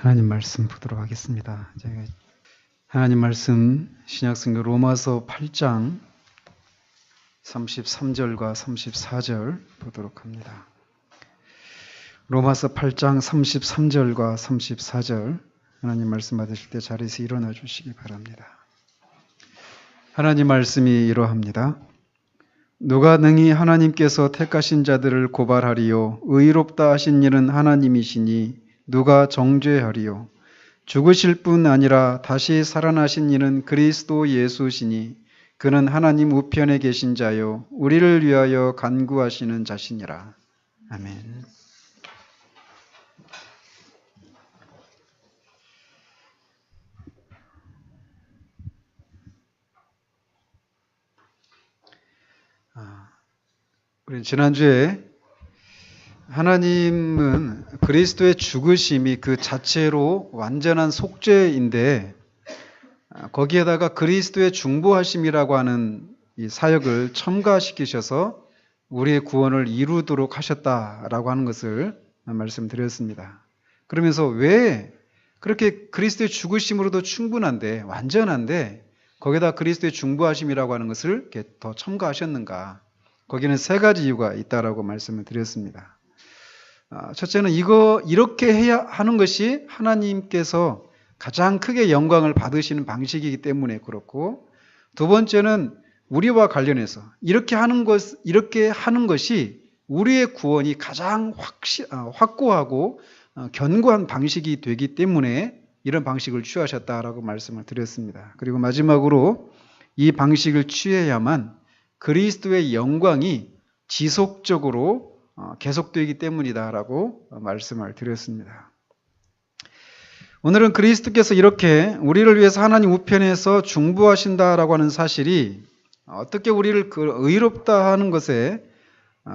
하나님 말씀 보도록 하겠습니다. 제가 하나님 말씀 신약성경 로마서 8장 33절과 34절 보도록 합니다. 로마서 8장 33절과 34절 하나님 말씀 받으실 때 자리에서 일어나 주시기 바랍니다. 하나님 말씀이 이러합니다. 누가 능히 하나님께서 택하신 자들을 고발하리요 의롭다 하신 이는 하나님이시니 누가 정죄하리요 죽으실 뿐 아니라 다시 살아나신 이는 그리스도 예수시니 그는 하나님 우편에 계신 자요 우리를 위하여 간구하시는 자시니라. 아멘. 우리 지난주에 하나님은 그리스도의 죽으심이 그 자체로 완전한 속죄인데 거기에다가 그리스도의 중보하심이라고 하는 이 사역을 첨가시키셔서 우리의 구원을 이루도록 하셨다라고 하는 것을 말씀드렸습니다. 그러면서 왜 그렇게 그리스도의 죽으심으로도 충분한데 완전한데 거기에다 그리스도의 중보하심이라고 하는 것을 이렇게 더 첨가하셨는가? 거기는 세 가지 이유가 있다라고 말씀을 드렸습니다. 첫째는 이렇게 해야 하는 것이 하나님께서 가장 크게 영광을 받으시는 방식이기 때문에 그렇고, 두 번째는 우리와 관련해서 이렇게 하는 것이 우리의 구원이 가장 확고하고 견고한 방식이 되기 때문에 이런 방식을 취하셨다라고 말씀을 드렸습니다. 그리고 마지막으로 이 방식을 취해야만 그리스도의 영광이 지속적으로 계속되기 때문이다라고 말씀을 드렸습니다. 오늘은 그리스도께서 이렇게 우리를 위해서 하나님 우편에서 중보하신다라고 하는 사실이 어떻게 우리를 의롭다 하는 것에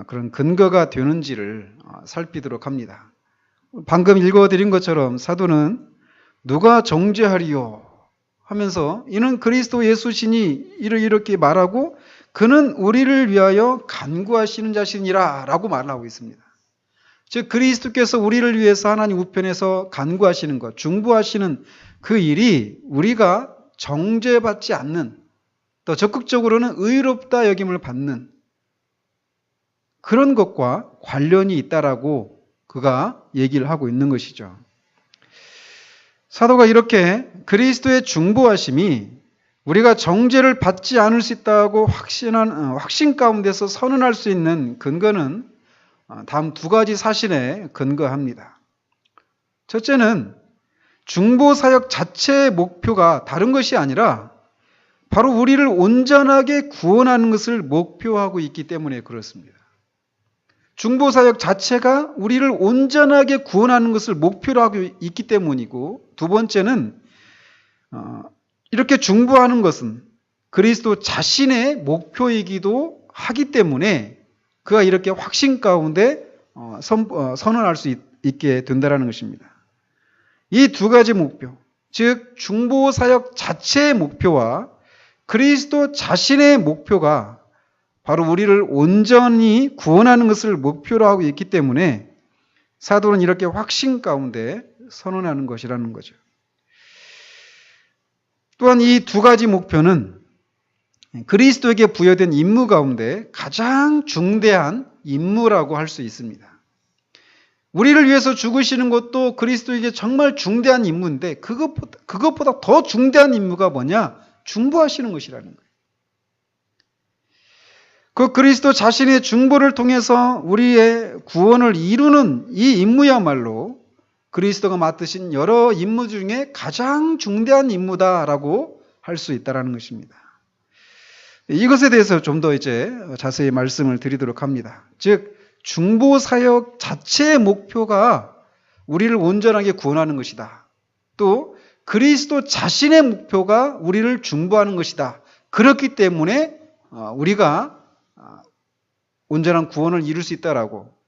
그런 근거가 되는지를 살피도록 합니다. 방금 읽어드린 것처럼 사도는 누가 정죄하리요 하면서 이는 그리스도 예수시니 이렇게 말하고 그는 우리를 위하여 간구하시는 자시니라 라고 말을 하고 있습니다. 즉 그리스도께서 우리를 위해서 하나님 우편에서 간구하시는 것, 중보하시는 그 일이 우리가 정죄받지 않는, 또 적극적으로는 의롭다 여김을 받는 그런 것과 관련이 있다라고 그가 얘기를 하고 있는 것이죠. 사도가 이렇게 그리스도의 중보하심이 우리가 정죄를 받지 않을 수 있다고 확신 가운데서 선언할 수 있는 근거는 다음 두 가지 사실에 근거합니다. 첫째는 중보사역 자체의 목표가 다른 것이 아니라 바로 우리를 온전하게 구원하는 것을 목표하고 있기 때문에 그렇습니다. 중보사역 자체가 우리를 온전하게 구원하는 것을 목표로 하고 있기 때문이고, 두 번째는 이렇게 중보하는 것은 그리스도 자신의 목표이기도 하기 때문에 그가 이렇게 확신 가운데 선언할 수 있게 된다는 것입니다. 이 두 가지 목표, 즉 중보사역 자체의 목표와 그리스도 자신의 목표가 바로 우리를 온전히 구원하는 것을 목표로 하고 있기 때문에 사도는 이렇게 확신 가운데 선언하는 것이라는 거죠. 또한 이 두 가지 목표는 그리스도에게 부여된 임무 가운데 가장 중대한 임무라고 할 수 있습니다. 우리를 위해서 죽으시는 것도 그리스도에게 정말 중대한 임무인데 그것보다 더 중대한 임무가 뭐냐? 중보하시는 것이라는 거예요. 그 그리스도 자신의 중보를 통해서 우리의 구원을 이루는 이 임무야말로 그리스도가 맡으신 여러 임무 중에 가장 중대한 임무다라고 할 수 있다는 것입니다. 이것에 대해서 좀 더 자세히 말씀을 드리도록 합니다. 즉 중보사역 자체의 목표가 우리를 온전하게 구원하는 것이다. 또 그리스도 자신의 목표가 우리를 중보하는 것이다. 그렇기 때문에 우리가 온전한 구원을 이룰 수 있다라고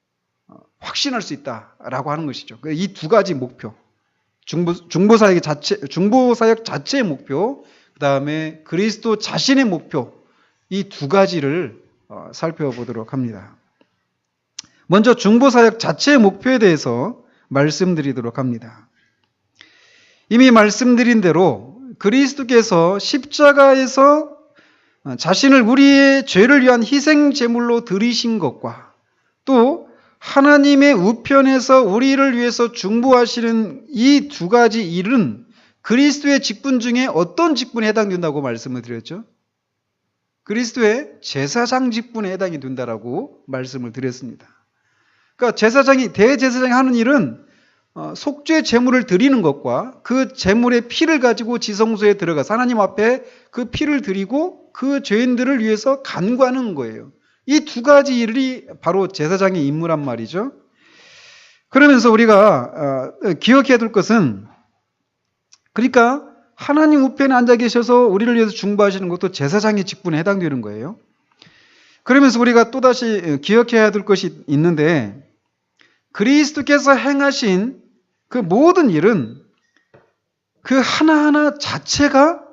확신할 수 있다라고 하는 것이죠. 이 두 가지 목표, 중보사역 자체의 목표, 그 다음에 그리스도 자신의 목표, 이 두 가지를 살펴보도록 합니다. 먼저 중보사역 자체의 목표에 대해서 말씀드리도록 합니다. 이미 말씀드린 대로 그리스도께서 십자가에서 자신을 우리의 죄를 위한 희생 제물로 드리신 것과 또 하나님의 우편에서 우리를 위해서 중보하시는 이 두 가지 일은 그리스도의 직분 중에 어떤 직분에 해당된다고 말씀을 드렸죠? 그리스도의 제사장 직분에 해당이 된다라고 말씀을 드렸습니다. 그러니까 대제사장이 하는 일은 속죄 제물을 드리는 것과 그 제물의 피를 가지고 지성소에 들어가서 하나님 앞에 그 피를 드리고 그 죄인들을 위해서 간구하는 거예요. 이 두 가지 일이 바로 제사장의 임무란 말이죠. 그러면서 우리가 기억해야 될 것은, 그러니까 하나님 우편에 앉아 계셔서 우리를 위해서 중보하시는 것도 제사장의 직분에 해당되는 거예요. 그러면서 우리가 또다시 기억해야 될 것이 있는데, 그리스도께서 행하신 그 모든 일은 그 하나하나 자체가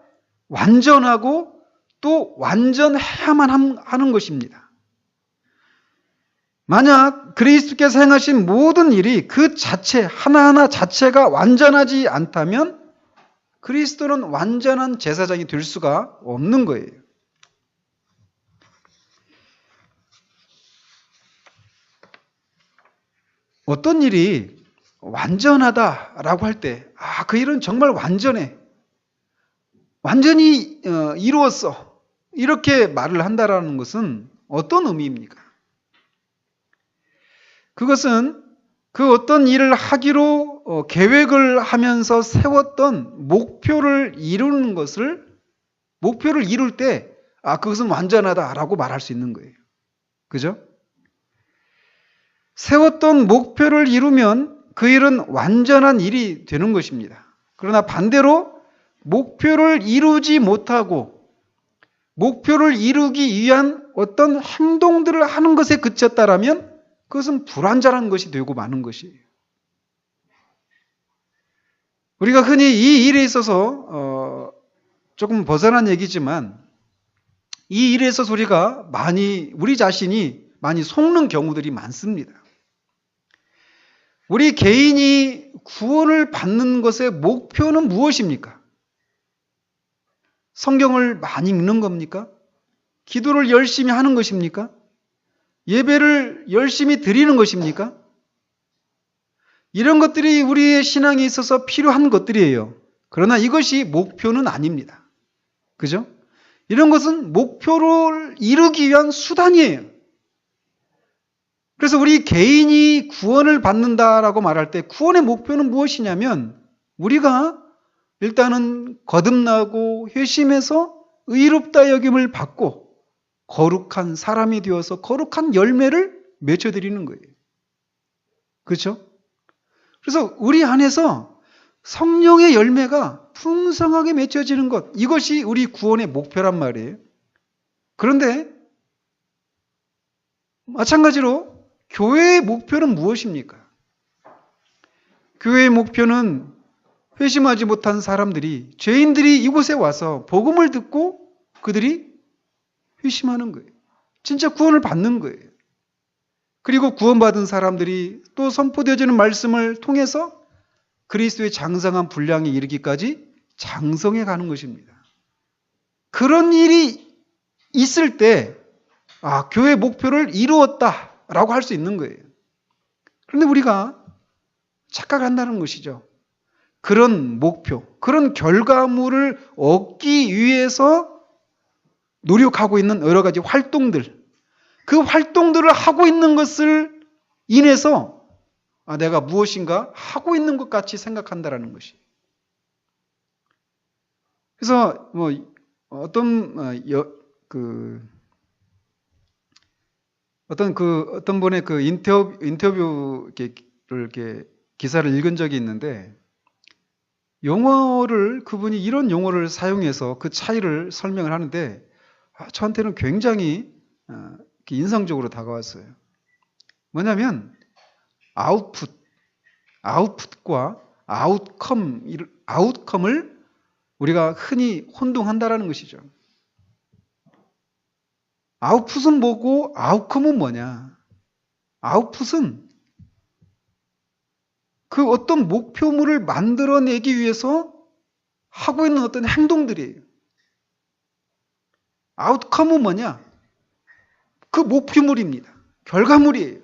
완전하고 또 완전해야만 하는 것입니다. 만약 그리스도께서 행하신 모든 일이 그 자체, 하나하나 자체가 완전하지 않다면 그리스도는 완전한 제사장이 될 수가 없는 거예요. 어떤 일이 완전하다라고 할 때, 그 일은 정말 완전해. 완전히 이루었어. 이렇게 말을 한다라는 것은 어떤 의미입니까? 그것은 그 어떤 일을 하기로 계획을 하면서 세웠던 목표를 이루는 것을, 목표를 이룰 때 그것은 완전하다라고 말할 수 있는 거예요. 그죠? 세웠던 목표를 이루면 그 일은 완전한 일이 되는 것입니다. 그러나 반대로 목표를 이루지 못하고 목표를 이루기 위한 어떤 행동들을 하는 것에 그쳤다라면 그것은 불완전한 것이 되고 마는 것이에요. 우리가 흔히 이 일에 있어서 조금 벗어난 얘기지만 이 일에 있어서 우리가 우리 자신이 많이 속는 경우들이 많습니다. 우리 개인이 구원을 받는 것의 목표는 무엇입니까? 성경을 많이 읽는 겁니까? 기도를 열심히 하는 것입니까? 예배를 열심히 드리는 것입니까? 이런 것들이 우리의 신앙에 있어서 필요한 것들이에요. 그러나 이것이 목표는 아닙니다. 그죠? 이런 것은 목표를 이루기 위한 수단이에요. 그래서 우리 개인이 구원을 받는다라고 말할 때 구원의 목표는 무엇이냐면 우리가 일단은 거듭나고 회심해서 의롭다 여김을 받고 거룩한 사람이 되어서 거룩한 열매를 맺어드리는 거예요. 그렇죠? 그래서 우리 안에서 성령의 열매가 풍성하게 맺혀지는 것, 이것이 우리 구원의 목표란 말이에요. 그런데 마찬가지로 교회의 목표는 무엇입니까? 교회의 목표는 회심하지 못한 사람들이, 죄인들이 이곳에 와서 복음을 듣고 그들이 회심하는 거예요. 진짜 구원을 받는 거예요. 그리고 구원받은 사람들이 또 선포되어지는 말씀을 통해서 그리스도의 장성한 분량에 이르기까지 장성해 가는 것입니다. 그런 일이 있을 때 교회 목표를 이루었다라고 할 수 있는 거예요. 그런데 우리가 착각한다는 것이죠. 그런 목표, 그런 결과물을 얻기 위해서 노력하고 있는 여러 가지 활동들, 그 활동들을 하고 있는 것을 인해서 내가 무엇인가 하고 있는 것 같이 생각한다라는 것이. 그래서 어떤 분의 그 인터뷰를 이렇게 기사를 읽은 적이 있는데 용어를 그분이 이런 용어를 사용해서 그 차이를 설명을 하는데 저한테는 굉장히 인상적으로 다가왔어요. 뭐냐면 아웃풋과 아웃컴을 우리가 흔히 혼동한다라는 것이죠. 아웃풋은 뭐고 아웃컴은 뭐냐? 아웃풋은 그 어떤 목표물을 만들어내기 위해서 하고 있는 어떤 행동들이에요. 아웃컴은 뭐냐? 그 목표물입니다. 결과물이에요.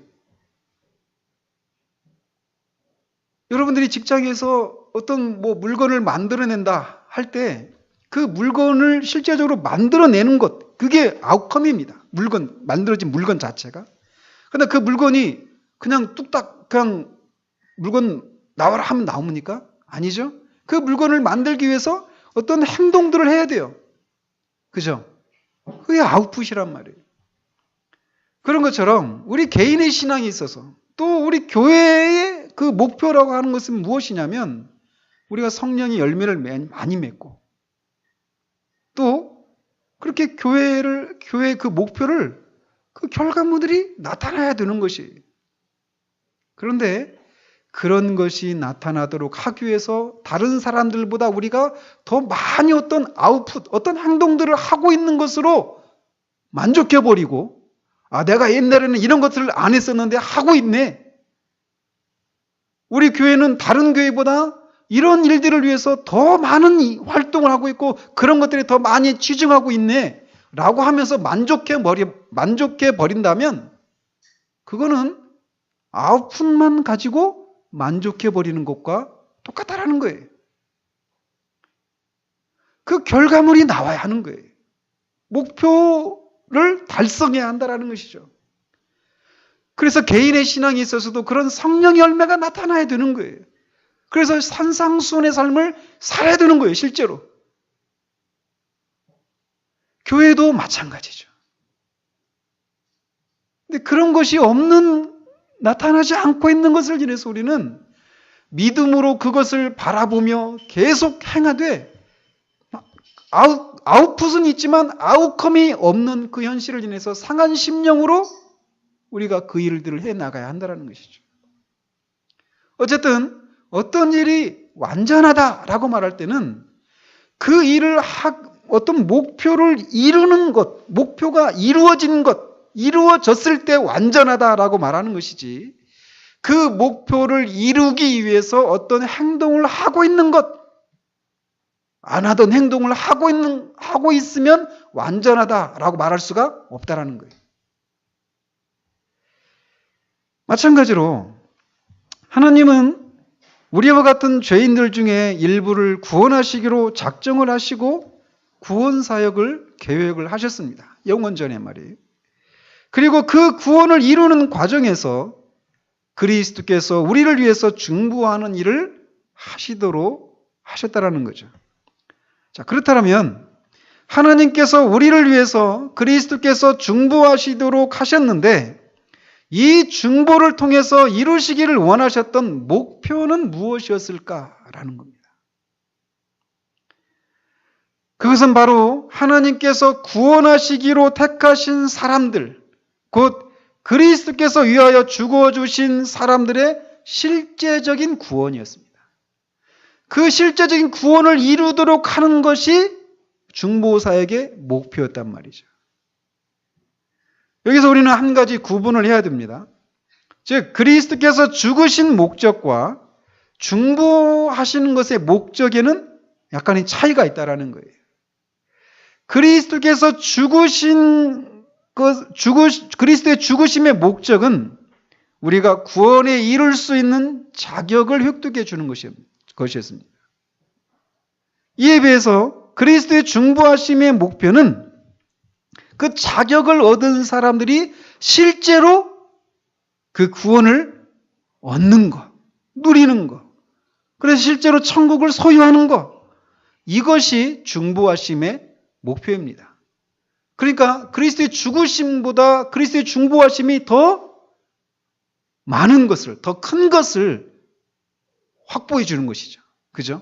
여러분들이 직장에서 어떤 물건을 만들어낸다 할 때 그 물건을 실제적으로 만들어내는 것, 그게 아웃컴입니다. 만들어진 물건 자체가. 그런데 그 물건이 그냥 뚝딱 그냥 물건 나와라 하면 나옵니까? 아니죠. 그 물건을 만들기 위해서 어떤 행동들을 해야 돼요. 그죠? 그게 아웃풋이란 말이에요. 그런 것처럼 우리 개인의 신앙에 있어서 또 우리 교회의 그 목표라고 하는 것은 무엇이냐면 우리가 성령의 열매를 많이 맺고 또 그렇게 교회의 그 목표를 그 결과물들이 나타나야 되는 것이에요. 그런데 그런 것이 나타나도록 하기 위해서 다른 사람들보다 우리가 더 많이 어떤 아웃풋, 어떤 행동들을 하고 있는 것으로 만족해버리고 내가 옛날에는 이런 것들을 안 했었는데 하고 있네. 우리 교회는 다른 교회보다 이런 일들을 위해서 더 많은 활동을 하고 있고 그런 것들이 더 많이 치중하고 있네 라고 하면서 만족해버린다면 그거는 아웃풋만 가지고 만족해버리는 것과 똑같다라는 거예요. 그 결과물이 나와야 하는 거예요. 목표를 달성해야 한다는 것이죠. 그래서 개인의 신앙에 있어서도 그런 성령의 열매가 나타나야 되는 거예요. 그래서 산상수훈의 삶을 살아야 되는 거예요, 실제로. 교회도 마찬가지죠. 근데 그런 것이 나타나지 않고 있는 것을 인해서 우리는 믿음으로 그것을 바라보며 계속 행하되 아웃풋은 있지만 아웃컴이 없는 그 현실을 인해서 상한 심령으로 우리가 그 일들을 해나가야 한다는 것이죠. 어쨌든 어떤 일이 완전하다라고 말할 때는 그 일을 어떤 목표를 이루는 것, 목표가 이루어진 것, 이루어졌을 때 완전하다라고 말하는 것이지 그 목표를 이루기 위해서 어떤 행동을 하고 있는 것, 안 하던 행동을 하고 있으면 완전하다라고 말할 수가 없다라는 거예요. 마찬가지로 하나님은 우리와 같은 죄인들 중에 일부를 구원하시기로 작정을 하시고 구원 사역을 계획을 하셨습니다. 영원전에 말이에요. 그리고 그 구원을 이루는 과정에서 그리스도께서 우리를 위해서 중보하는 일을 하시도록 하셨다라는 거죠. 자, 그렇다면 하나님께서 우리를 위해서 그리스도께서 중보하시도록 하셨는데 이 중보를 통해서 이루시기를 원하셨던 목표는 무엇이었을까라는 겁니다. 그것은 바로 하나님께서 구원하시기로 택하신 사람들, 곧 그리스도께서 위하여 죽어주신 사람들의 실제적인 구원이었습니다. 그 실제적인 구원을 이루도록 하는 것이 중보사역의 목표였단 말이죠. 여기서 우리는 한 가지 구분을 해야 됩니다. 즉 그리스도께서 죽으신 목적과 중보하시는 것의 목적에는 약간의 차이가 있다는 거예요. 그리스도께서 그리스도의 죽으심의 목적은 우리가 구원에 이룰 수 있는 자격을 획득해 주는 것이었습니다. 이에 비해서 그리스도의 중보하심의 목표는 그 자격을 얻은 사람들이 실제로 그 구원을 얻는 것, 누리는 것, 그래서 실제로 천국을 소유하는 것, 이것이 중보하심의 목표입니다. 그러니까 그리스도의 죽으심보다 그리스도의 중보하심이 더 많은 것을, 더 큰 것을 확보해 주는 것이죠. 그죠?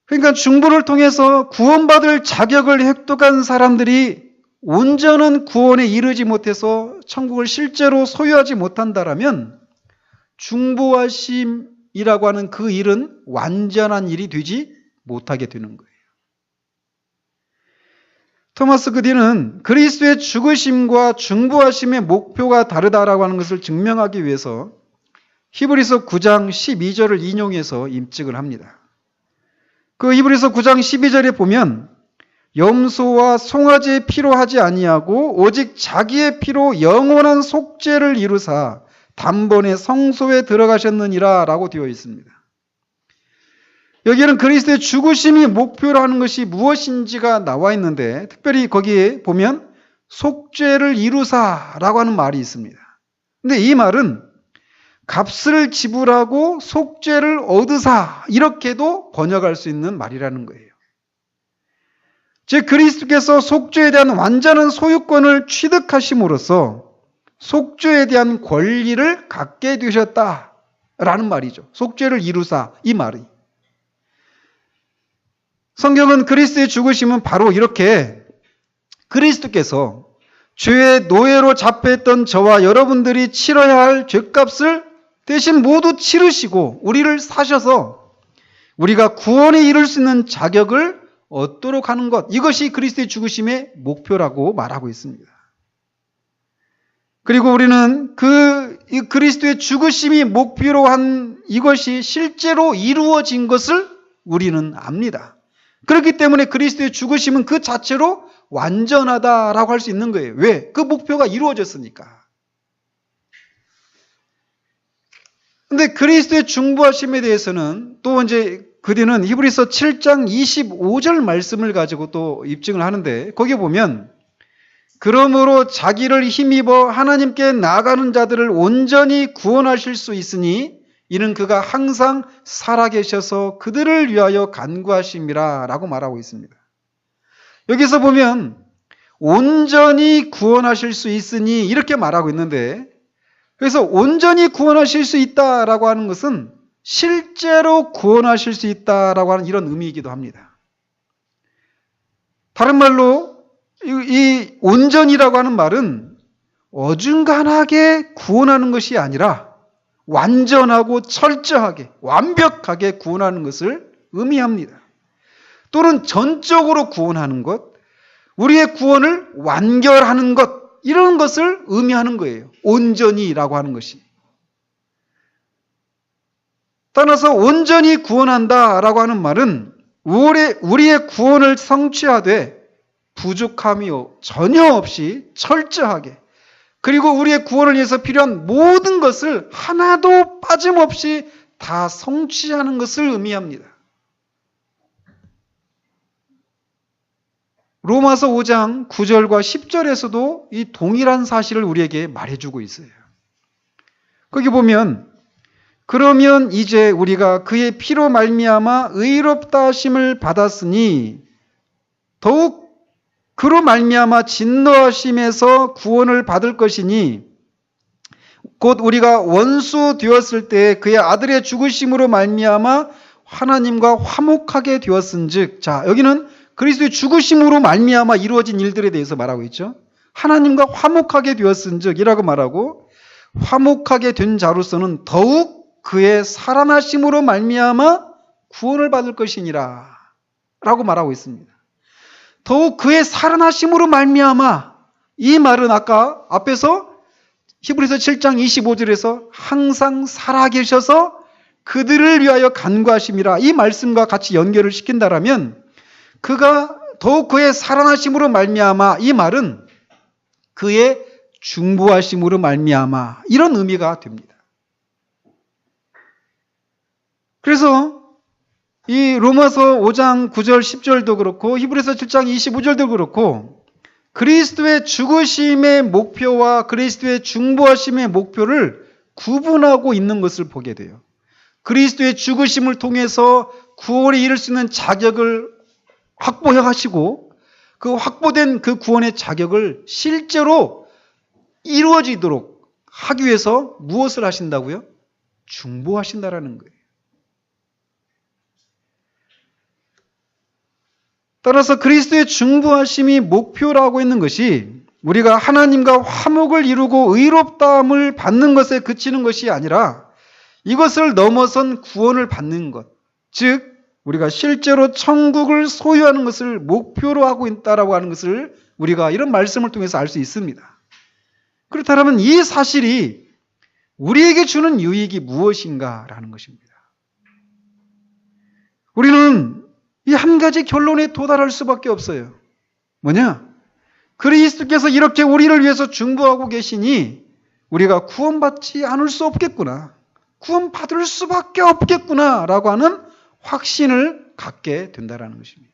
그러니까 중보를 통해서 구원받을 자격을 획득한 사람들이 온전한 구원에 이르지 못해서 천국을 실제로 소유하지 못한다라면 중보하심이라고 하는 그 일은 완전한 일이 되지 못하게 되는 거예요. 토마스 그디는 그리스도의 죽으심과 중보하심의 목표가 다르다라고 하는 것을 증명하기 위해서 히브리서 9장 12절을 인용해서 입증을 합니다. 그 히브리서 9장 12절에 보면 염소와 송아지의 피로 하지 아니하고 오직 자기의 피로 영원한 속죄를 이루사 단번에 성소에 들어가셨느니라 라고 되어 있습니다. 여기에는 그리스도의 죽으심이 목표라는 것이 무엇인지가 나와 있는데 특별히 거기에 보면 속죄를 이루사라고 하는 말이 있습니다. 근데 이 말은 값을 지불하고 속죄를 얻으사 이렇게도 번역할 수 있는 말이라는 거예요. 즉 그리스도께서 속죄에 대한 완전한 소유권을 취득하심으로써 속죄에 대한 권리를 갖게 되셨다라는 말이죠. 속죄를 이루사 이 말이. 성경은 그리스도의 죽으심은 바로 이렇게 그리스도께서 죄의 노예로 잡혀있던 저와 여러분들이 치러야 할 죄값을 대신 모두 치르시고 우리를 사셔서 우리가 구원에 이를 수 있는 자격을 얻도록 하는 것, 이것이 그리스도의 죽으심의 목표라고 말하고 있습니다. 그리고 우리는 이 그리스도의 죽으심이 목표로 한 이것이 실제로 이루어진 것을 우리는 압니다. 그렇기 때문에 그리스도의 죽으심은 그 자체로 완전하다라고 할 수 있는 거예요. 왜? 그 목표가 이루어졌으니까. 근데 그리스도의 중보하심에 대해서는 또 이제 그디는 히브리서 7장 25절 말씀을 가지고 또 입증을 하는데 거기에 보면 그러므로 자기를 힘입어 하나님께 나아가는 자들을 온전히 구원하실 수 있으니 이는 그가 항상 살아계셔서 그들을 위하여 간구하심이라 라고 말하고 있습니다. 여기서 보면 온전히 구원하실 수 있으니 이렇게 말하고 있는데 그래서 온전히 구원하실 수 있다라고 하는 것은 실제로 구원하실 수 있다라고 하는 이런 의미이기도 합니다. 다른 말로 이 온전이라고 하는 말은 어중간하게 구원하는 것이 아니라 완전하고 철저하게 완벽하게 구원하는 것을 의미합니다. 또는 전적으로 구원하는 것, 우리의 구원을 완결하는 것 이런 것을 의미하는 거예요. 온전히라고 하는 것이. 따라서 온전히 구원한다라고 하는 말은 우리의 구원을 성취하되 부족함이 전혀 없이 철저하게 그리고 우리의 구원을 위해서 필요한 모든 것을 하나도 빠짐없이 다 성취하는 것을 의미합니다. 로마서 5장 9절과 10절에서도 이 동일한 사실을 우리에게 말해주고 있어요. 거기 보면 그러면 이제 우리가 그의 피로 말미암아 의롭다 하심을 받았으니 더욱 그로 말미암아 진노하심에서 구원을 받을 것이니 곧 우리가 원수 되었을 때 그의 아들의 죽으심으로 말미암아 하나님과 화목하게 되었은즉 자 여기는 그리스도의 죽으심으로 말미암아 이루어진 일들에 대해서 말하고 있죠. 하나님과 화목하게 되었은즉 이라고 말하고 화목하게 된 자로서는 더욱 그의 살아나심으로 말미암아 구원을 받을 것이니라 라고 말하고 있습니다. 더욱 그의 살아나심으로 말미암아 이 말은 아까 앞에서 히브리서 7장 25절에서 항상 살아계셔서 그들을 위하여 간구하심이라 이 말씀과 같이 연결을 시킨다라면 그가 더욱 그의 살아나심으로 말미암아 이 말은 그의 중보하심으로 말미암아 이런 의미가 됩니다. 그래서 이 로마서 5장 9절 10절도 그렇고 히브리서 7장 25절도 그렇고 그리스도의 죽으심의 목표와 그리스도의 중보하심의 목표를 구분하고 있는 것을 보게 돼요. 그리스도의 죽으심을 통해서 구원에 이를 수 있는 자격을 확보하시고 그 확보된 그 구원의 자격을 실제로 이루어지도록 하기 위해서 무엇을 하신다고요? 중보하신다라는 거예요. 따라서 그리스도의 중보하심이 목표라고 있는 것이 우리가 하나님과 화목을 이루고 의롭다함을 받는 것에 그치는 것이 아니라 이것을 넘어선 구원을 받는 것, 즉 우리가 실제로 천국을 소유하는 것을 목표로 하고 있다라고 하는 것을 우리가 이런 말씀을 통해서 알 수 있습니다. 그렇다면 이 사실이 우리에게 주는 유익이 무엇인가라는 것입니다. 우리는 이 한 가지 결론에 도달할 수밖에 없어요. 뭐냐? 그리스도께서 이렇게 우리를 위해서 중보하고 계시니 우리가 구원받지 않을 수 없겠구나. 구원받을 수밖에 없겠구나 라고 하는 확신을 갖게 된다는 것입니다.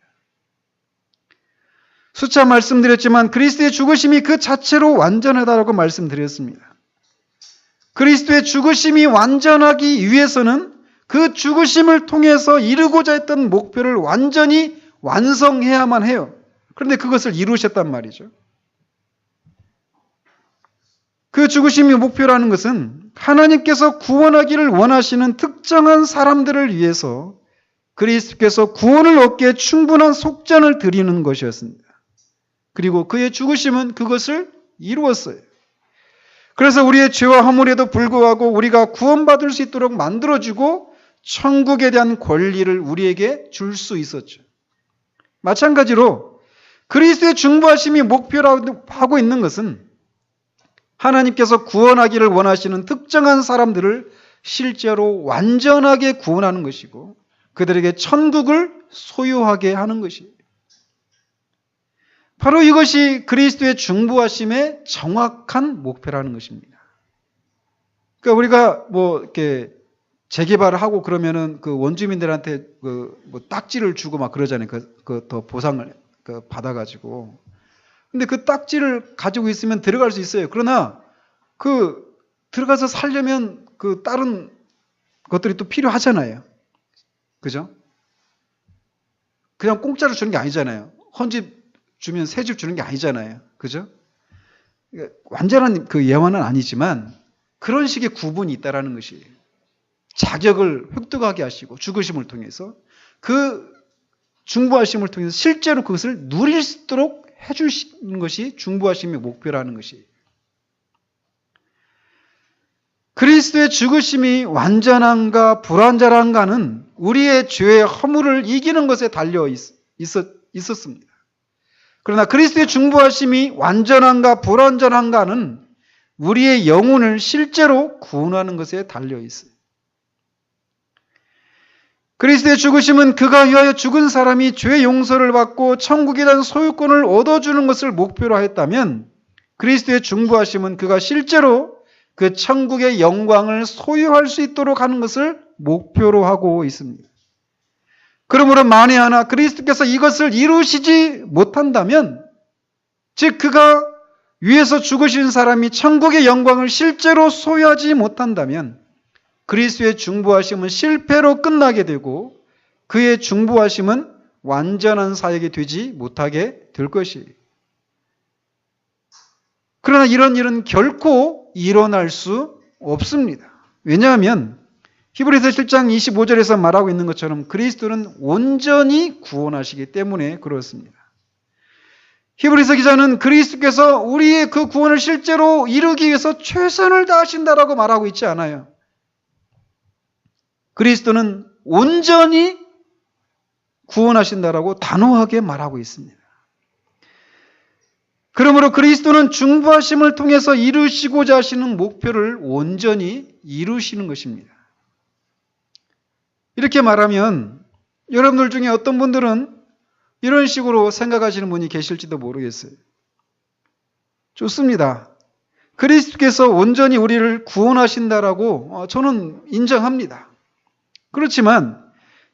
수차 말씀드렸지만 그리스도의 죽으심이 그 자체로 완전하다라고 말씀드렸습니다. 그리스도의 죽으심이 완전하기 위해서는 그 죽으심을 통해서 이루고자 했던 목표를 완전히 완성해야만 해요. 그런데 그것을 이루셨단 말이죠. 그 죽으심이 목표라는 것은 하나님께서 구원하기를 원하시는 특정한 사람들을 위해서 그리스도께서 구원을 얻기에 충분한 속전을 드리는 것이었습니다. 그리고 그의 죽으심은 그것을 이루었어요. 그래서 우리의 죄와 허물에도 불구하고 우리가 구원받을 수 있도록 만들어주고 천국에 대한 권리를 우리에게 줄 수 있었죠. 마찬가지로 그리스도의 중보하심이 목표라고 하고 있는 것은 하나님께서 구원하기를 원하시는 특정한 사람들을 실제로 완전하게 구원하는 것이고 그들에게 천국을 소유하게 하는 것이에요. 바로 이것이 그리스도의 중보하심의 정확한 목표라는 것입니다. 그러니까 우리가 이렇게 재개발을 하고 그러면은 그 원주민들한테 딱지를 주고 막 그러잖아요. 더 보상을 받아가지고. 근데 그 딱지를 가지고 있으면 들어갈 수 있어요. 그러나 들어가서 살려면 다른 것들이 또 필요하잖아요. 그죠? 그냥 공짜로 주는 게 아니잖아요. 헌집 주면 새 집 주는 게 아니잖아요. 그죠? 완전한 예화는 아니지만 그런 식의 구분이 있다라는 것이에요. 자격을 획득하게 하시고 죽으심을 통해서 그 중보하심을 통해서 실제로 그것을 누릴 수 있도록 해주시는 것이 중보하심의 목표라는 것이에요. 그리스도의 죽으심이 완전한가 불완전한가는 우리의 죄의 허물을 이기는 것에 달려 있었습니다. 그러나 그리스도의 중보하심이 완전한가 불완전한가는 우리의 영혼을 실제로 구원하는 것에 달려 있어요. 그리스도의 죽으심은 그가 위하여 죽은 사람이 죄 용서를 받고 천국에 대한 소유권을 얻어주는 것을 목표로 했다면 그리스도의 중보하심은 그가 실제로 그 천국의 영광을 소유할 수 있도록 하는 것을 목표로 하고 있습니다. 그러므로 만에 하나 그리스도께서 이것을 이루시지 못한다면, 즉 그가 위에서 죽으신 사람이 천국의 영광을 실제로 소유하지 못한다면 그리스도의 중보하심은 실패로 끝나게 되고 그의 중보하심은 완전한 사역이 되지 못하게 될 것이에요. 그러나 이런 일은 결코 일어날 수 없습니다. 왜냐하면 히브리서 7장 25절에서 말하고 있는 것처럼 그리스도는 온전히 구원하시기 때문에 그렇습니다. 히브리서 기자는 그리스도께서 우리의 그 구원을 실제로 이루기 위해서 최선을 다하신다라고 말하고 있지 않아요. 그리스도는 온전히 구원하신다라고 단호하게 말하고 있습니다. 그러므로 그리스도는 중보하심을 통해서 이루시고자 하시는 목표를 온전히 이루시는 것입니다. 이렇게 말하면 여러분들 중에 어떤 분들은 이런 식으로 생각하시는 분이 계실지도 모르겠어요. 좋습니다. 그리스도께서 온전히 우리를 구원하신다라고 저는 인정합니다. 그렇지만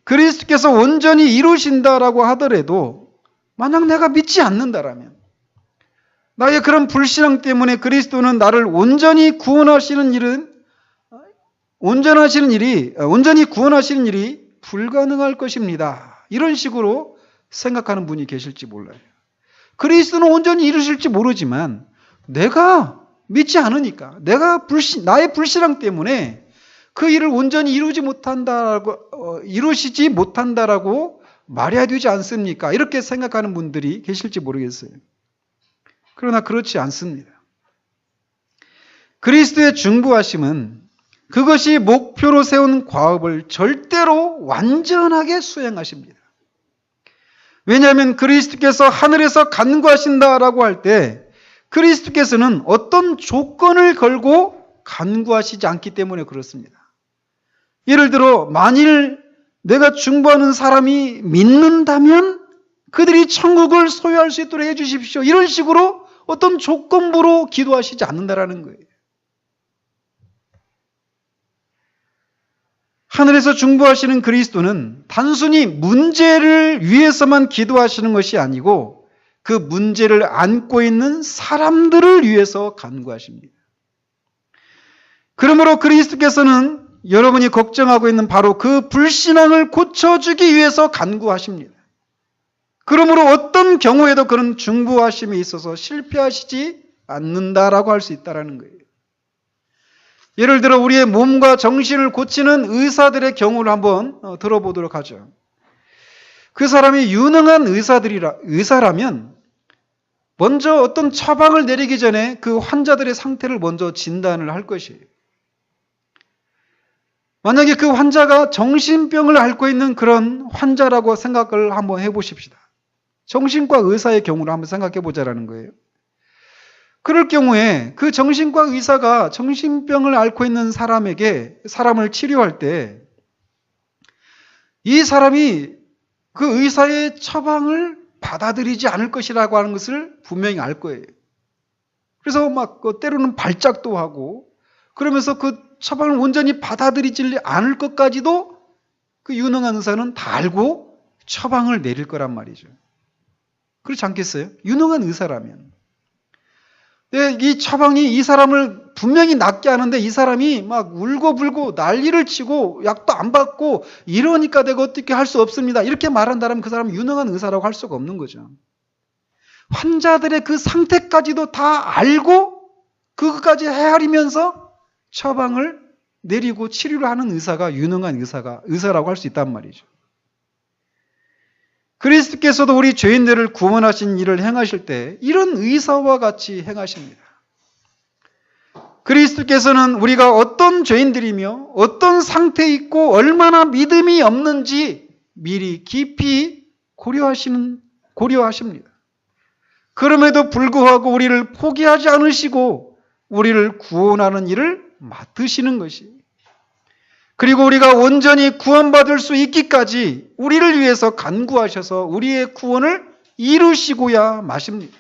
그리스도께서 온전히 이루신다라고 하더라도 만약 내가 믿지 않는다라면, 나의 그런 불신앙 때문에 그리스도는 나를 온전히 구원하시는 일이 불가능할 것입니다. 이런 식으로 생각하는 분이 계실지 몰라요. 그리스도는 온전히 이루실지 모르지만 내가 믿지 않으니까, 나의 불신앙 때문에 그 일을 온전히 이루시지 못한다라고 말해야 되지 않습니까? 이렇게 생각하는 분들이 계실지 모르겠어요. 그러나 그렇지 않습니다. 그리스도의 중보하심은 그것이 목표로 세운 과업을 절대로 완전하게 수행하십니다. 왜냐하면 그리스도께서 하늘에서 간구하신다라고 할 때 그리스도께서는 어떤 조건을 걸고 간구하시지 않기 때문에 그렇습니다. 예를 들어 만일 내가 중보하는 사람이 믿는다면 그들이 천국을 소유할 수 있도록 해주십시오. 이런 식으로 어떤 조건부로 기도하시지 않는다라는 거예요. 하늘에서 중보하시는 그리스도는 단순히 문제를 위해서만 기도하시는 것이 아니고 그 문제를 안고 있는 사람들을 위해서 간구하십니다. 그러므로 그리스도께서는 여러분이 걱정하고 있는 바로 그 불신앙을 고쳐주기 위해서 간구하십니다. 그러므로 어떤 경우에도 그런 중보하심이 있어서 실패하시지 않는다라고 할 수 있다는 거예요. 예를 들어 우리의 몸과 정신을 고치는 의사들의 경우를 한번 들어보도록 하죠. 그 사람이 유능한 의사라면 먼저 어떤 처방을 내리기 전에 그 환자들의 상태를 먼저 진단을 할 것이에요. 만약에 그 환자가 정신병을 앓고 있는 그런 환자라고 생각을 한번 해보십시다. 정신과 의사의 경우를 한번 생각해 보자라는 거예요. 그럴 경우에 그 정신과 의사가 정신병을 앓고 있는 사람을 치료할 때 이 사람이 그 의사의 처방을 받아들이지 않을 것이라고 하는 것을 분명히 알 거예요. 그래서 막 때로는 발작도 하고 그러면서 그 처방을 온전히 받아들이지 않을 것까지도 그 유능한 의사는 다 알고 처방을 내릴 거란 말이죠. 그렇지 않겠어요? 유능한 의사라면. 이 처방이 이 사람을 분명히 낫게 하는데 이 사람이 막 울고불고 난리를 치고 약도 안 받고 이러니까 내가 어떻게 할 수 없습니다. 이렇게 말한다면 그 사람은 유능한 의사라고 할 수가 없는 거죠. 환자들의 그 상태까지도 다 알고 그것까지 헤아리면서 처방을 내리고 치료를 하는 의사가 유능한 의사라고 할 수 있단 말이죠. 그리스도께서도 우리 죄인들을 구원하신 일을 행하실 때 이런 의사와 같이 행하십니다. 그리스도께서는 우리가 어떤 죄인들이며 어떤 상태에 있고 얼마나 믿음이 없는지 미리 깊이 고려하십니다. 그럼에도 불구하고 우리를 포기하지 않으시고 우리를 구원하는 일을 맡으시는 것이 그리고 우리가 온전히 구원받을 수 있기까지 우리를 위해서 간구하셔서 우리의 구원을 이루시고야 마십니다.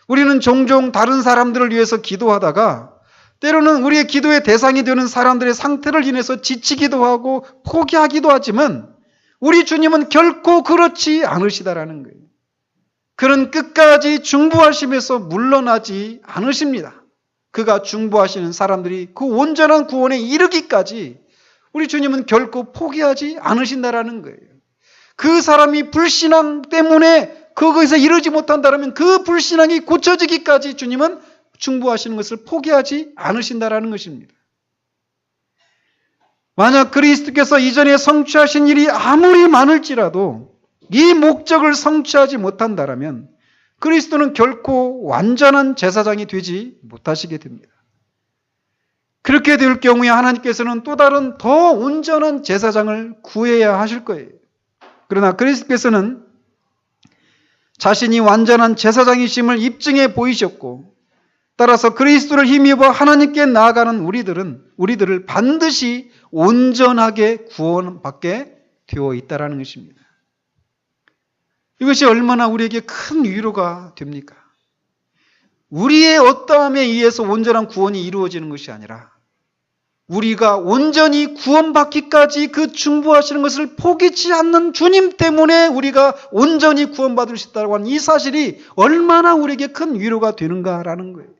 우리는 종종 다른 사람들을 위해서 기도하다가 때로는 우리의 기도의 대상이 되는 사람들의 상태를 인해서 지치기도 하고 포기하기도 하지만 우리 주님은 결코 그렇지 않으시다라는 거예요. 그는 끝까지 중보하심에서 물러나지 않으십니다. 그가 중보하시는 사람들이 그 온전한 구원에 이르기까지 우리 주님은 결코 포기하지 않으신다라는 거예요. 그 사람이 불신앙 때문에 거기서 이르지 못한다면 그 불신앙이 고쳐지기까지 주님은 중보하시는 것을 포기하지 않으신다라는 것입니다. 만약 그리스도께서 이전에 성취하신 일이 아무리 많을지라도 이 목적을 성취하지 못한다면 그리스도는 결코 완전한 제사장이 되지 못하시게 됩니다. 그렇게 될 경우에 하나님께서는 또 다른 더 온전한 제사장을 구해야 하실 거예요. 그러나 그리스도께서는 자신이 완전한 제사장이심을 입증해 보이셨고 따라서 그리스도를 힘입어 하나님께 나아가는 우리들을 반드시 온전하게 구원받게 되어 있다는 것입니다. 이것이 얼마나 우리에게 큰 위로가 됩니까? 우리의 어떠함에 의해서 온전한 구원이 이루어지는 것이 아니라 우리가 온전히 구원받기까지 그 중보하시는 것을 포기치 않는 주님 때문에 우리가 온전히 구원받을 수 있다고 하는 이 사실이 얼마나 우리에게 큰 위로가 되는가라는 거예요.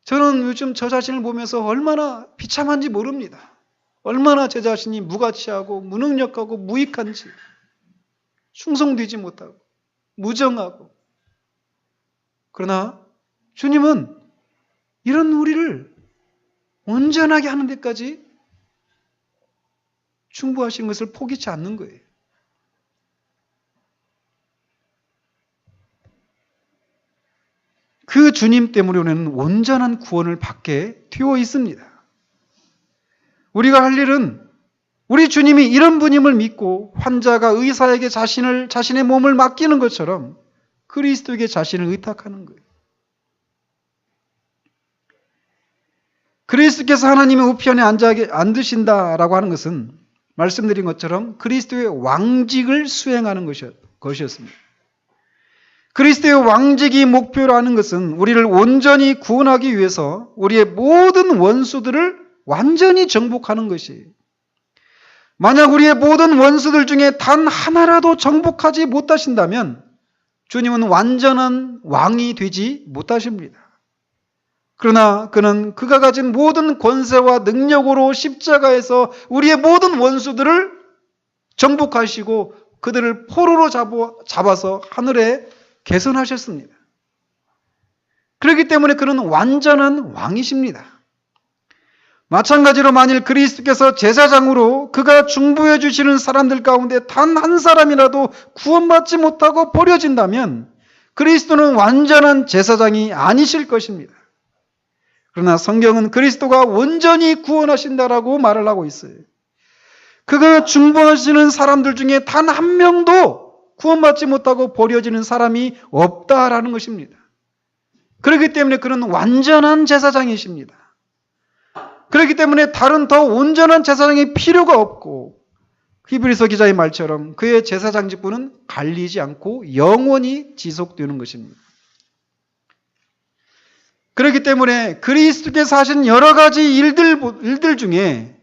저는 요즘 저 자신을 보면서 얼마나 비참한지 모릅니다. 얼마나 제 자신이 무가치하고 무능력하고 무익한지, 충성되지 못하고 무정하고. 그러나 주님은 이런 우리를 온전하게 하는 데까지 충분하신 것을 포기치 않는 거예요. 그 주님 때문에 우리는 온전한 구원을 받게 되어 있습니다. 우리가 할 일은 우리 주님이 이런 분임을 믿고 환자가 의사에게 자신의 몸을 맡기는 것처럼 그리스도에게 자신을 의탁하는 거예요. 그리스도께서 하나님의 우편에 앉으신다라고 하는 것은 말씀드린 것처럼 그리스도의 왕직을 수행하는 것이었습니다. 그리스도의 왕직이 목표라는 것은 우리를 온전히 구원하기 위해서 우리의 모든 원수들을 완전히 정복하는 것이에요. 만약 우리의 모든 원수들 중에 단 하나라도 정복하지 못하신다면 주님은 완전한 왕이 되지 못하십니다. 그러나 그는 그가 가진 모든 권세와 능력으로 십자가에서 우리의 모든 원수들을 정복하시고 그들을 포로로 잡아서 하늘에 계선하셨습니다. 그렇기 때문에 그는 완전한 왕이십니다. 마찬가지로 만일 그리스도께서 제사장으로 그가 중보해 주시는 사람들 가운데 단 한 사람이라도 구원받지 못하고 버려진다면 그리스도는 완전한 제사장이 아니실 것입니다. 그러나 성경은 그리스도가 온전히 구원하신다라고 말을 하고 있어요. 그가 중보하시는 사람들 중에 단 한 명도 구원받지 못하고 버려지는 사람이 없다라는 것입니다. 그렇기 때문에 그는 완전한 제사장이십니다. 그렇기 때문에 다른 더 온전한 제사장이 필요가 없고 히브리서 기자의 말처럼 그의 제사장 직분은 갈리지 않고 영원히 지속되는 것입니다. 그렇기 때문에 그리스도께서 하신 여러 가지 일들 중에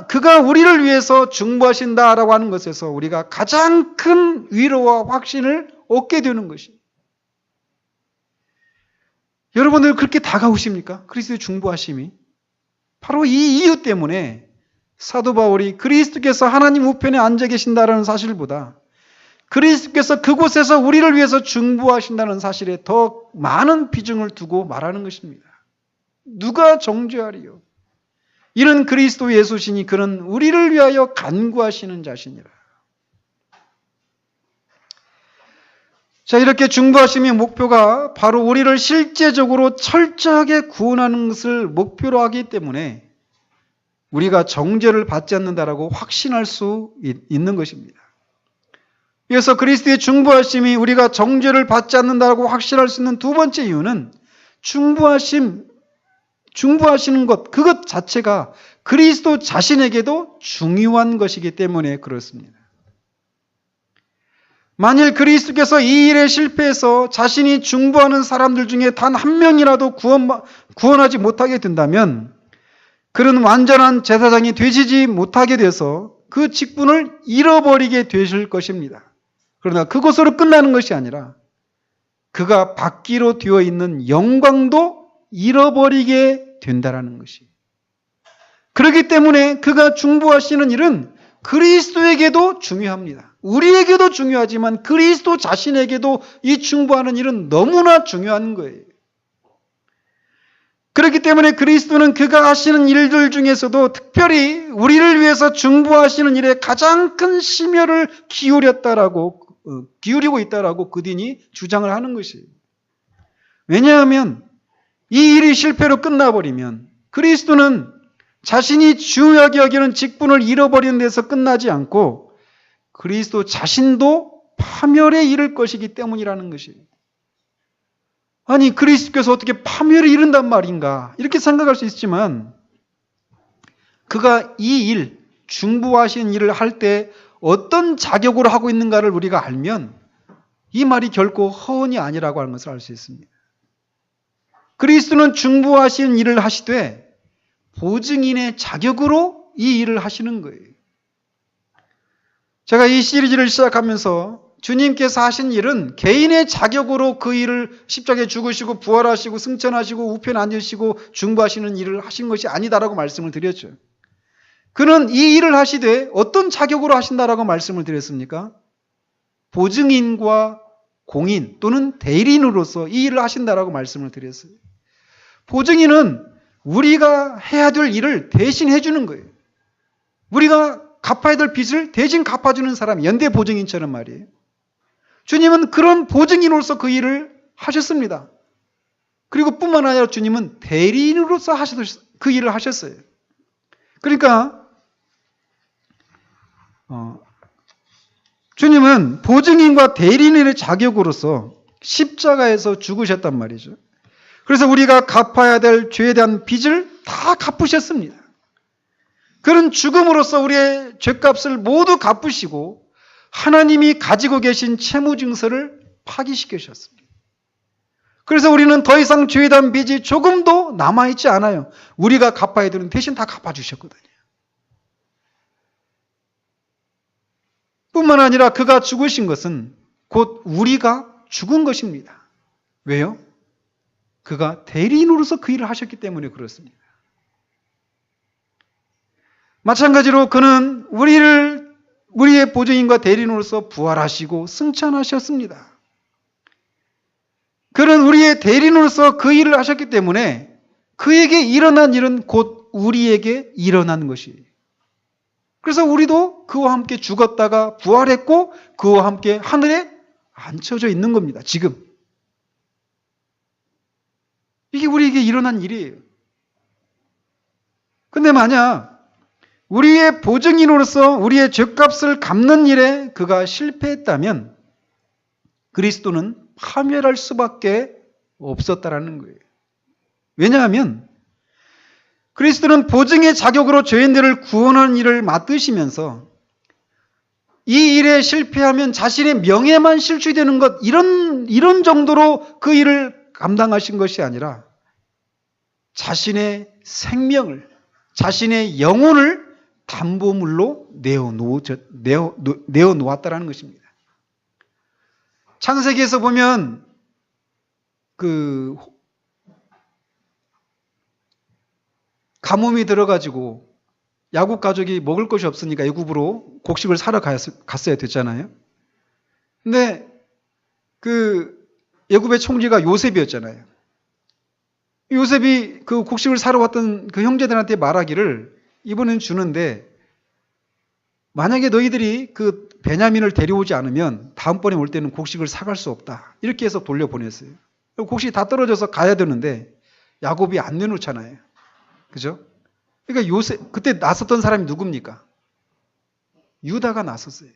그가 우리를 위해서 중보하신다라고 하는 것에서 우리가 가장 큰 위로와 확신을 얻게 되는 것입니다. 여러분들 그렇게 다가오십니까? 그리스도의 중보하심이. 바로 이 이유 때문에 사도 바울이 그리스도께서 하나님 우편에 앉아 계신다라는 사실보다 그리스도께서 그곳에서 우리를 위해서 중보하신다는 사실에 더 많은 비중을 두고 말하는 것입니다. 누가 정죄하리요? 이는 그리스도 예수시니 그는 우리를 위하여 간구하시는 자시니라. 자, 이렇게 중보하심의 목표가 바로 우리를 실제적으로 철저하게 구원하는 것을 목표로 하기 때문에 우리가 정죄를 받지 않는다라고 확신할 수 있는 것입니다. 그래서 그리스도의 중보하심이 우리가 정죄를 받지 않는다라고 확신할 수 있는 두 번째 이유는 중보하시는 것, 그것 자체가 그리스도 자신에게도 중요한 것이기 때문에 그렇습니다. 만일 그리스도께서 이 일에 실패해서 자신이 중보하는 사람들 중에 단 한 명이라도 구원하지 못하게 된다면 그는 완전한 제사장이 되시지 못하게 돼서 그 직분을 잃어버리게 되실 것입니다. 그러나 그것으로 끝나는 것이 아니라 그가 받기로 되어 있는 영광도 잃어버리게 된다라는 것이. 그렇기 때문에 그가 중보하시는 일은 그리스도에게도 중요합니다. 우리에게도 중요하지만 그리스도 자신에게도 이 중보하는 일은 너무나 중요한 거예요. 그렇기 때문에 그리스도는 그가 하시는 일들 중에서도 특별히 우리를 위해서 중보하시는 일에 가장 큰 심혈을 기울이고 있다라고 그들이 주장을 하는 것이에요. 왜냐하면 이 일이 실패로 끝나버리면 그리스도는 자신이 중요하게 여기는 직분을 잃어버리는 데서 끝나지 않고 그리스도 자신도 파멸에 이를 것이기 때문이라는 것이에요. 아니, 그리스도께서 어떻게 파멸에 이른단 말인가? 이렇게 생각할 수 있지만 그가 이 일, 중보하신 일을 할 때 어떤 자격으로 하고 있는가를 우리가 알면 이 말이 결코 허언이 아니라고 하는 것을 알 수 있습니다. 그리스도는 중보하신 일을 하시되 보증인의 자격으로 이 일을 하시는 거예요. 제가 이 시리즈를 시작하면서 주님께서 하신 일은 개인의 자격으로 그 일을 십자가에 죽으시고 부활하시고 승천하시고 우편에 앉으시고 중보하시는 일을 하신 것이 아니다라고 말씀을 드렸죠. 그는 이 일을 하시되 어떤 자격으로 하신다라고 말씀을 드렸습니까? 보증인과 공인 또는 대리인으로서 이 일을 하신다라고 말씀을 드렸어요. 보증인은 우리가 해야 될 일을 대신 해주는 거예요. 우리가 갚아야 될 빚을 대신 갚아주는 사람, 연대 보증인처럼 말이에요. 주님은 그런 보증인으로서 그 일을 하셨습니다. 그리고 뿐만 아니라 주님은 대리인으로서 그 일을 하셨어요. 그러니까 주님은 보증인과 대리인의 자격으로서 십자가에서 죽으셨단 말이죠. 그래서 우리가 갚아야 될 죄에 대한 빚을 다 갚으셨습니다. 그런 죽음으로써 우리의 죄값을 모두 갚으시고 하나님이 가지고 계신 채무증서를 파기시키셨습니다. 그래서 우리는 더 이상 죄에 대한 빚이 조금도 남아있지 않아요. 우리가 갚아야 되는 대신 다 갚아주셨거든요. 뿐만 아니라 그가 죽으신 것은 곧 우리가 죽은 것입니다. 왜요? 그가 대리인으로서 그 일을 하셨기 때문에 그렇습니다. 마찬가지로 그는 우리의 보증인과 대리인으로서 부활하시고 승천하셨습니다. 그는 우리의 대리인으로서 그 일을 하셨기 때문에 그에게 일어난 일은 곧 우리에게 일어난 것이에요. 그래서 우리도 그와 함께 죽었다가 부활했고 그와 함께 하늘에 앉혀져 있는 겁니다. 지금. 이게 우리에게 일어난 일이에요. 근데 만약 우리의 보증인으로서 우리의 죄값을 갚는 일에 그가 실패했다면 그리스도는 파멸할 수밖에 없었다라는 거예요. 왜냐하면 그리스도는 보증의 자격으로 죄인들을 구원하는 일을 맡으시면서 이 일에 실패하면 자신의 명예만 실추되는 것 이런 정도로 그 일을 감당하신 것이 아니라 자신의 생명을 자신의 영혼을 담보물로 내어놓았다라는 것입니다. 창세기에서 보면 그 가뭄이 들어가지고 야곱 가족이 먹을 것이 없으니까 애굽으로 곡식을 사러 갔어야 됐잖아요. 근데 그 애굽의 총리가 요셉이었잖아요. 요셉이 그 곡식을 사러 왔던 그 형제들한테 말하기를 이번엔 주는데 만약에 너희들이 그 베냐민을 데려오지 않으면 다음번에 올 때는 곡식을 사갈 수 없다. 이렇게 해서 돌려보냈어요. 곡식이 다 떨어져서 가야 되는데 야곱이 안 내놓잖아요. 그죠? 그러니까 그때 나섰던 사람이 누굽니까? 유다가 나섰어요.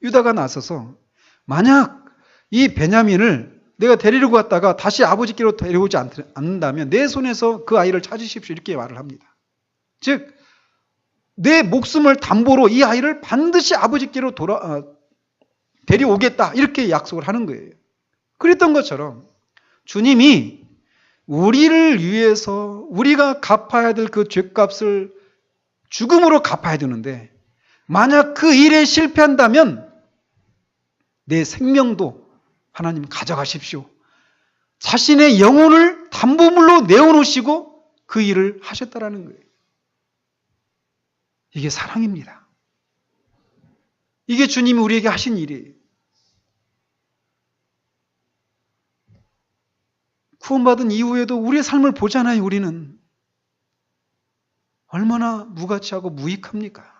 유다가 나서서 만약 이 베냐민을 내가 데리고 갔다가 다시 아버지께로 데려오지 않는다면 내 손에서 그 아이를 찾으십시오. 이렇게 말을 합니다. 즉, 내 목숨을 담보로 이 아이를 반드시 아버지께로 데려오겠다. 이렇게 약속을 하는 거예요. 그랬던 것처럼 주님이 우리를 위해서 우리가 갚아야 될 그 죄값을 죽음으로 갚아야 되는데 만약 그 일에 실패한다면 내 생명도 하나님 가져가십시오. 자신의 영혼을 담보물로 내어놓으시고 그 일을 하셨다라는 거예요. 이게 사랑입니다. 이게 주님이 우리에게 하신 일이에요. 구원받은 이후에도 우리의 삶을 보잖아요. 우리는 얼마나 무가치하고 무익합니까?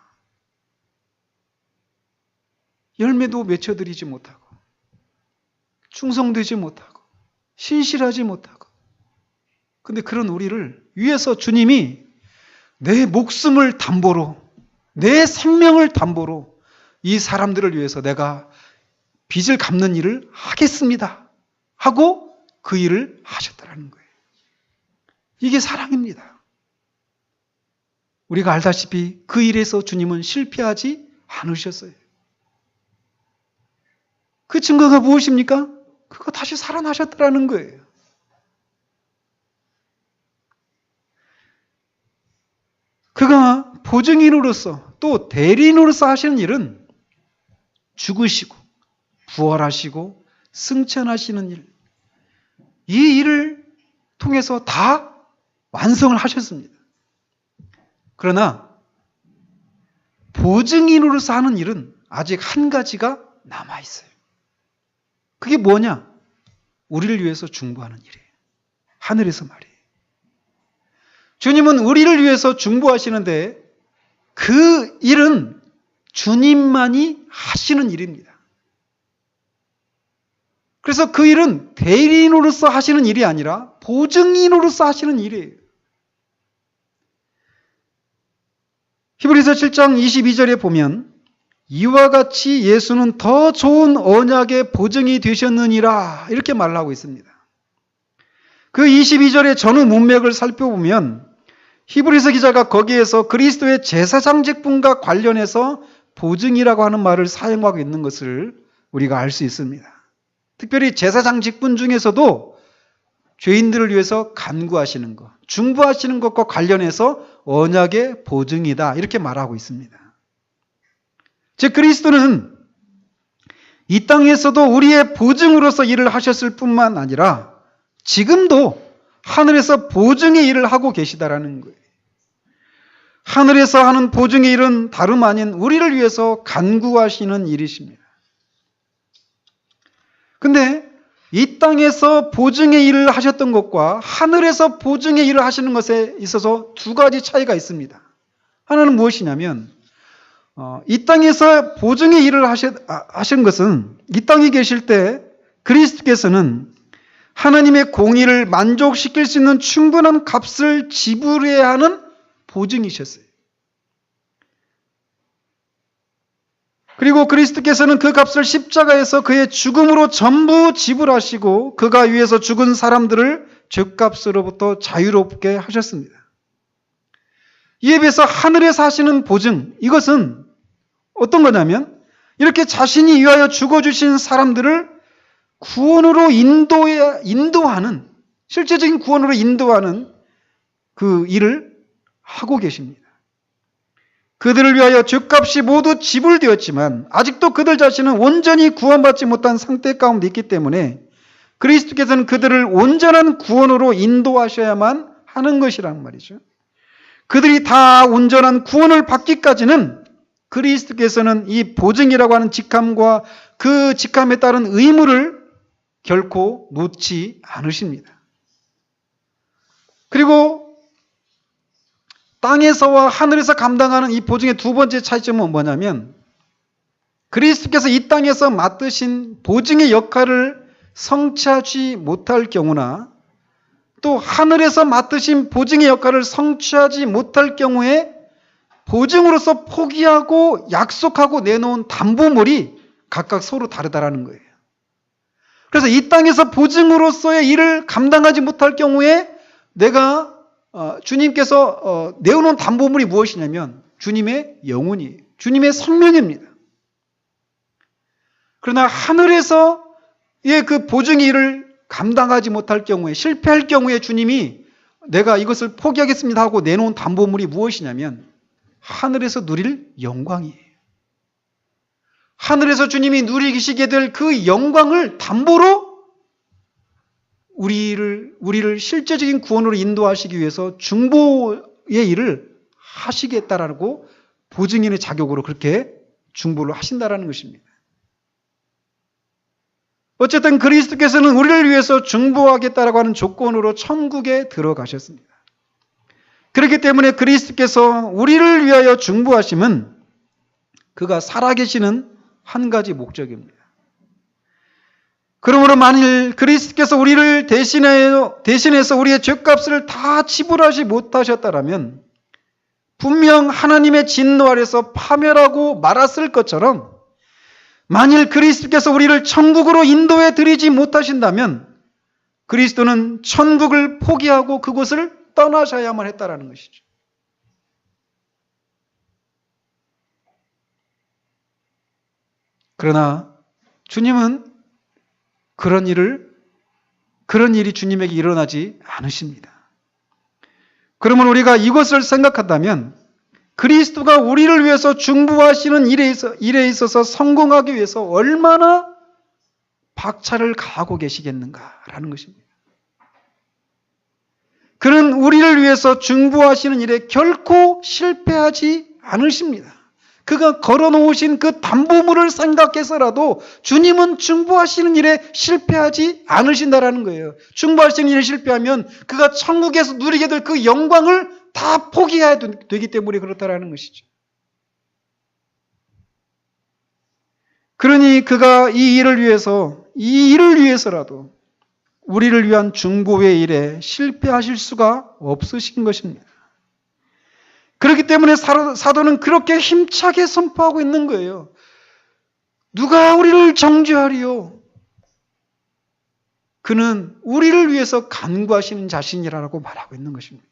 열매도 맺혀드리지 못하고 충성되지 못하고 신실하지 못하고 근데 그런 우리를 위해서 주님이 내 목숨을 담보로 내 생명을 담보로 이 사람들을 위해서 내가 빚을 갚는 일을 하겠습니다 하고 그 일을 하셨다는 거예요. 이게 사랑입니다. 우리가 알다시피 그 일에서 주님은 실패하지 않으셨어요. 그 증거가 무엇입니까? 그거 다시 살아나셨다는 거예요. 그가 보증인으로서 또 대리인으로서 하시는 일은 죽으시고 부활하시고 승천하시는 일, 이 일을 통해서 다 완성을 하셨습니다. 그러나 보증인으로서 하는 일은 아직 한 가지가 남아있어요. 그게 뭐냐? 우리를 위해서 중보하는 일이에요. 하늘에서 말이에요. 주님은 우리를 위해서 중보하시는데 그 일은 주님만이 하시는 일입니다. 그래서 그 일은 대리인으로서 하시는 일이 아니라 보증인으로서 하시는 일이에요. 히브리서 7장 22절에 보면 이와 같이 예수는 더 좋은 언약의 보증이 되셨느니라 이렇게 말하고 있습니다. 그 22절의 전후 문맥을 살펴보면 히브리서 기자가 거기에서 그리스도의 제사장직분과 관련해서 보증이라고 하는 말을 사용하고 있는 것을 우리가 알 수 있습니다. 특별히 제사장직분 중에서도 죄인들을 위해서 간구하시는 것, 중보하시는 것과 관련해서 언약의 보증이다 이렇게 말하고 있습니다. 즉 그리스도는 이 땅에서도 우리의 보증으로서 일을 하셨을 뿐만 아니라 지금도 하늘에서 보증의 일을 하고 계시다라는 거예요. 하늘에서 하는 보증의 일은 다름 아닌 우리를 위해서 간구하시는 일이십니다. 근데 이 땅에서 보증의 일을 하셨던 것과 하늘에서 보증의 일을 하시는 것에 있어서 두 가지 차이가 있습니다. 하나는 무엇이냐면 이 땅에서 보증의 일을 하신 것은 이 땅에 계실 때 그리스도께서는 하나님의 공의를 만족시킬 수 있는 충분한 값을 지불해야 하는 보증이셨어요. 그리고 그리스도께서는 그 값을 십자가에서 그의 죽음으로 전부 지불하시고 그가 위해서 죽은 사람들을 죄값으로부터 자유롭게 하셨습니다. 이에 비해서 하늘에서 하시는 보증, 이것은 어떤 거냐면 이렇게 자신이 위하여 죽어주신 사람들을 구원으로 인도하는, 실제적인 구원으로 인도하는 그 일을 하고 계십니다. 그들을 위하여 죄값이 모두 지불되었지만 아직도 그들 자신은 온전히 구원받지 못한 상태 가운데 있기 때문에 그리스도께서는 그들을 온전한 구원으로 인도하셔야만 하는 것이란 말이죠. 그들이 다 온전한 구원을 받기까지는 그리스도께서는 이 보증이라고 하는 직함과 그 직함에 따른 의무를 결코 놓지 않으십니다. 그리고 땅에서와 하늘에서 감당하는 이 보증의 두 번째 차이점은 뭐냐면 그리스도께서 이 땅에서 맡으신 보증의 역할을 성취하지 못할 경우나 또 하늘에서 맡으신 보증의 역할을 성취하지 못할 경우에 보증으로서 포기하고 약속하고 내놓은 담보물이 각각 서로 다르다라는 거예요. 그래서 이 땅에서 보증으로서의 일을 감당하지 못할 경우에 내가 주님께서 내어놓은 담보물이 무엇이냐면 주님의 영혼이에요. 주님의 생명입니다. 그러나 하늘에서의 그 보증의 일을 감당하지 못할 경우에, 실패할 경우에 주님이 내가 이것을 포기하겠습니다 하고 내놓은 담보물이 무엇이냐면 하늘에서 누릴 영광이에요. 하늘에서 주님이 누리시게 될 그 영광을 담보로 우리를 실제적인 구원으로 인도하시기 위해서 중보의 일을 하시겠다라고 보증인의 자격으로 그렇게 중보를 하신다라는 것입니다. 어쨌든 그리스도께서는 우리를 위해서 중보하겠다라고 하는 조건으로 천국에 들어가셨습니다. 그렇기 때문에 그리스도께서 우리를 위하여 중보하심은 그가 살아계시는 한 가지 목적입니다. 그러므로 만일 그리스도께서 우리를 대신해서 우리의 죄값을 다 지불하지 못하셨다면 분명 하나님의 진노 아래서 파멸하고 말았을 것처럼 만일 그리스도께서 우리를 천국으로 인도해 드리지 못하신다면 그리스도는 천국을 포기하고 그곳을 떠나셔야만 했다라는 것이죠. 그러나 주님은 그런 일이 주님에게 일어나지 않으십니다. 그러면 우리가 이것을 생각한다면 그리스도가 우리를 위해서 중보하시는 일에 있어서 성공하기 위해서 얼마나 박차를 가하고 계시겠는가라는 것입니다. 그는 우리를 위해서 중보하시는 일에 결코 실패하지 않으십니다. 그가 걸어놓으신 그 담보물을 생각해서라도 주님은 중보하시는 일에 실패하지 않으신다라는 거예요. 중보하시는 일에 실패하면 그가 천국에서 누리게 될 그 영광을 다 포기해야 되기 때문에 그렇다라는 것이죠. 그러니 그가 이 일을 위해서라도 우리를 위한 중보의 일에 실패하실 수가 없으신 것입니다. 그렇기 때문에 사도는 그렇게 힘차게 선포하고 있는 거예요. 누가 우리를 정죄하리요? 그는 우리를 위해서 간구하시는 자신이라고 말하고 있는 것입니다.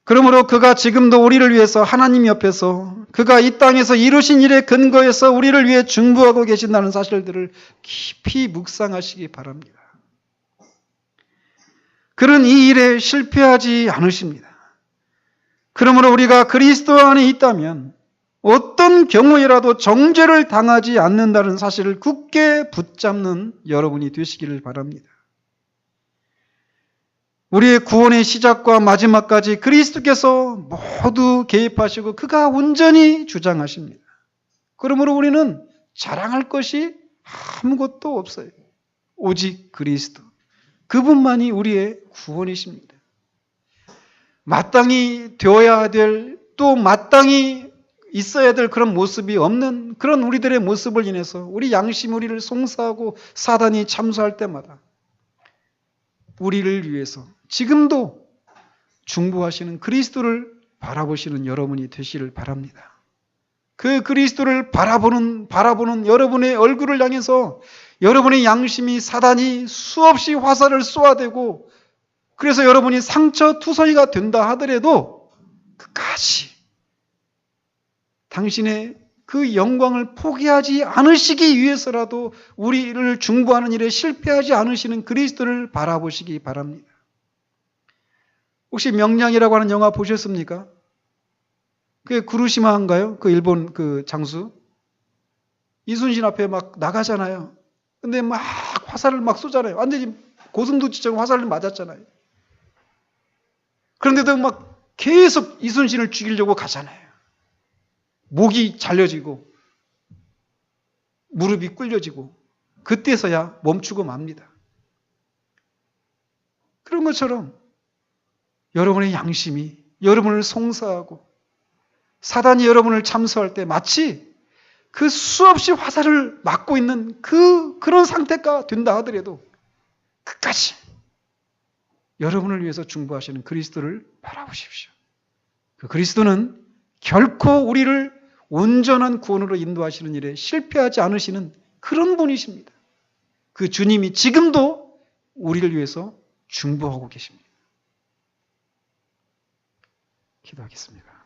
그러므로 그가 지금도 우리를 위해서 하나님 옆에서 그가 이 땅에서 이루신 일에 근거해서 우리를 위해 중보하고 계신다는 사실들을 깊이 묵상하시기 바랍니다. 그는 이 일에 실패하지 않으십니다. 그러므로 우리가 그리스도 안에 있다면 어떤 경우에라도 정죄를 당하지 않는다는 사실을 굳게 붙잡는 여러분이 되시기를 바랍니다. 우리의 구원의 시작과 마지막까지 그리스도께서 모두 개입하시고 그가 온전히 주장하십니다. 그러므로 우리는 자랑할 것이 아무것도 없어요. 오직 그리스도. 그분만이 우리의 구원이십니다. 마땅히 되어야 될, 또 마땅히 있어야 될 그런 모습이 없는 그런 우리들의 모습을 인해서 우리 양심이 우리를 송사하고 사단이 참소할 때마다 우리를 위해서 지금도 중보하시는 그리스도를 바라보시는 여러분이 되시를 바랍니다. 그 그리스도를 바라보는 여러분의 얼굴을 향해서 여러분의 양심이 사단이 수없이 화살을 쏘아대고 그래서 여러분이 상처투성이가 된다 하더라도 끝까지 당신의 그 영광을 포기하지 않으시기 위해서라도 우리를 중보하는 일에 실패하지 않으시는 그리스도를 바라보시기 바랍니다. 혹시 명량이라고 하는 영화 보셨습니까? 그게 구루시마인가요? 그 일본 그 장수? 이순신 앞에 막 나가잖아요. 근데 막 화살을 막 쏘잖아요. 완전히 고슴도치처럼 화살을 맞았잖아요. 그런데도 막 계속 이순신을 죽이려고 가잖아요. 목이 잘려지고 무릎이 꿇려지고 그때서야 멈추고 맙니다. 그런 것처럼 여러분의 양심이 여러분을 송사하고 사단이 여러분을 참소할 때 마치 그 수없이 화살을 맞고 있는 그런 상태가 된다 하더라도 끝까지 여러분을 위해서 중보하시는 그리스도를 바라보십시오. 그 그리스도는 결코 우리를 온전한 구원으로 인도하시는 일에 실패하지 않으시는 그런 분이십니다. 그 주님이 지금도 우리를 위해서 중보하고 계십니다. 기도하겠습니다.